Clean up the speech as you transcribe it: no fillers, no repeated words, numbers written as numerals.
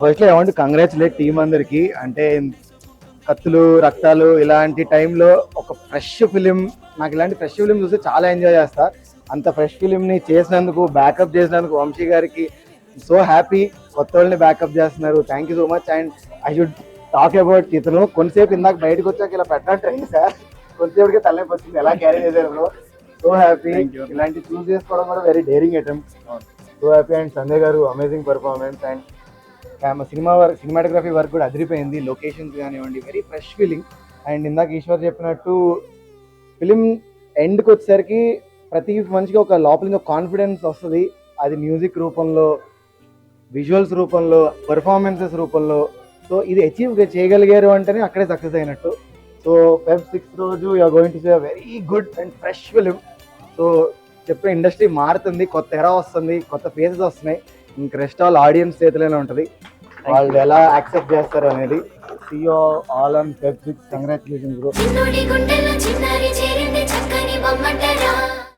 ఫస్ట్లో I want congratulate team అందరికి. అంటే కత్తులు రక్తాలు ఇలాంటి టైంలో ఒక ఫ్రెష్ ఫిలిం, నాకు ఇలాంటి ఫ్రెష్ ఫిలిం చూస్తే చాలా ఎంజాయ్ చేస్తా. అంత ఫ్రెష్ ఫిలింని చేసినందుకు, బ్యాకప్ చేసినందుకు వంశీ గారికి సో హ్యాపీ. కొత్త వాళ్ళని బ్యాకప్ చేస్తున్నారు, thank you so much. And I should talk about ఇతను. కొంతసేపు ఇందాక బయటకు వచ్చాక ఇలా పెట్టినట్టు సార్, కొంతసేపుకి తలనొప్పి వచ్చింది, ఎలా క్యారీ చేశారు. So happy. ఇలాంటి చూస్ చేసుకోవడం కూడా very daring attempt. So happy. And Sanjay గారు amazing performance. And cinematography work కూడా అదిరిపోయింది. లొకేషన్స్ కానివ్వండి, వెరీ ఫ్రెష్ ఫీలింగ్. అండ్ ఇందాక ఈశ్వర్ చెప్పినట్టు ఫిలిం ఎండ్కి వచ్చేసరికి ప్రతి మనిషికి ఒక లోపల కాన్ఫిడెన్స్ వస్తుంది. అది మ్యూజిక్ రూపంలో, విజువల్స్ రూపంలో, పర్ఫార్మెన్సెస్ రూపంలో. సో ఇది అచీవ్ చేయగలిగారు అంటేనే అక్కడే సక్సెస్ అయినట్టు. సో Feb 6 రోజు you're going to say very good and fresh film. So చెప్పే ఇండస్ట్రీ మారుతుంది, కొత్త ఎరా వస్తుంది, కొత్త ఫేసెస్ వస్తున్నాయి. ఇంక రెస్ట్ ఆల్ ఆడియన్స్ చేతిలోనే ఉంటుంది, వాళ్ళు ఎలా యాక్సెప్ట్ చేస్తారు అనేది. See you all on Feb 6. Congratulations bro.